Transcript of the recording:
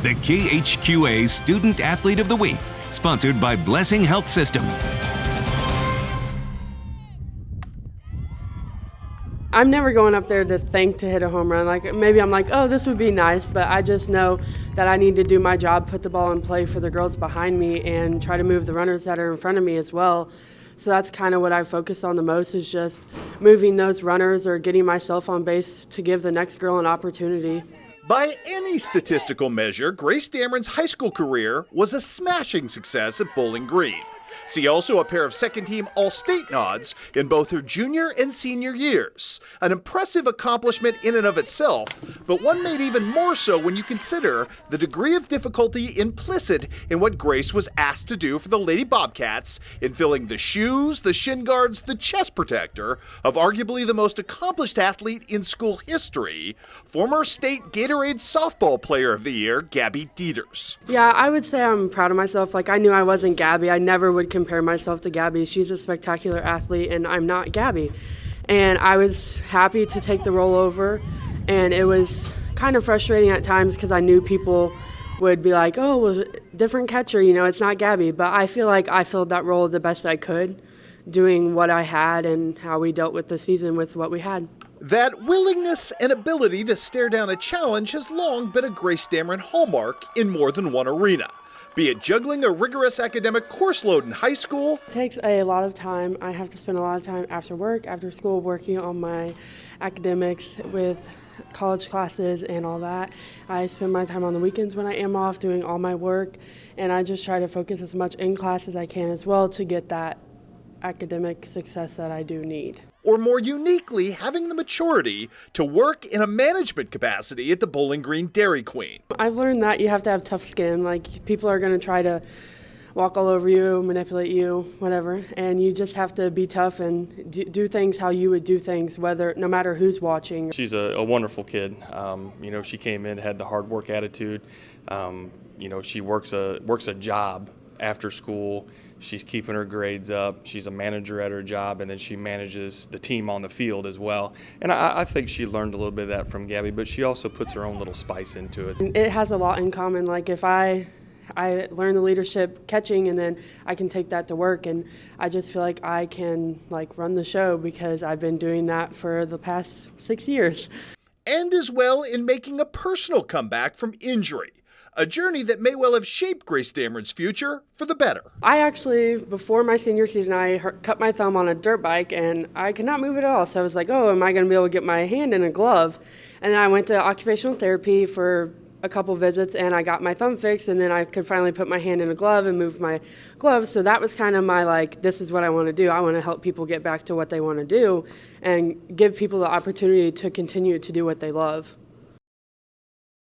the KHQA Student Athlete of the Week, sponsored by Blessing Health System. I'm never going up there to think to hit a home run. Like maybe I'm like, oh, this would be nice, but I just know that I need to do my job, put the ball in play for the girls behind me, and try to move the runners that are in front of me as well. So that's kind of what I focus on the most, is just moving those runners or getting myself on base to give the next girl an opportunity. By any statistical measure, Grace Dameron's high school career was a smashing success at Bowling Green. See also a pair of second-team All-State nods in both her junior and senior years. An impressive accomplishment in and of itself, but one made even more so when you consider the degree of difficulty implicit in what Grace was asked to do for the Lady Bobcats in filling the shoes, the shin guards, the chest protector of arguably the most accomplished athlete in school history, former state Gatorade Softball Player of the Year, Gabby Dieters. Yeah, I would say I'm proud of myself. Like I knew I wasn't Gabby. I never would compare myself to Gabby. She's a spectacular athlete and I'm not Gabby. And I was happy to take the role over, and it was kind of frustrating at times because I knew people would be like, oh, well, different catcher, it's not Gabby. But I feel like I filled that role the best I could, doing what I had and how we dealt with the season with what we had. That willingness and ability to stare down a challenge has long been a Grace Dameron hallmark in more than one arena. Be it juggling a rigorous academic course load in high school. It takes a lot of time. I have to spend a lot of time after work, after school, working on my academics with college classes and all that. I spend my time on the weekends when I am off doing all my work, and I just try to focus as much in class as I can as well to get that academic success that I do need. Or more uniquely, having the maturity to work in a management capacity at the Bowling Green Dairy Queen. I've learned that you have to have tough skin. Like, people are going to try to walk all over you, manipulate you, whatever, and you just have to be tough and do things how you would do things, no matter who's watching. She's a wonderful kid. She came in, had the hard work attitude. She works a job after school. She's keeping her grades up. She's a manager at her job, and then she manages the team on the field as well. And I think she learned a little bit of that from Gabby, but she also puts her own little spice into it. It has a lot in common. Like if I learn the leadership catching, and then I can take that to work, and I just feel like I can run the show because I've been doing that for the past 6 years. And as well in making a personal comeback from injury. A journey that may well have shaped Grace Dameron's future for the better. I actually, before my senior season, I cut my thumb on a dirt bike and I could not move it at all. So I was like, oh, am I going to be able to get my hand in a glove? And then I went to occupational therapy for a couple visits and I got my thumb fixed, and then I could finally put my hand in a glove and move my glove. So that was kind of my this is what I want to do. I want to help people get back to what they want to do and give people the opportunity to continue to do what they love.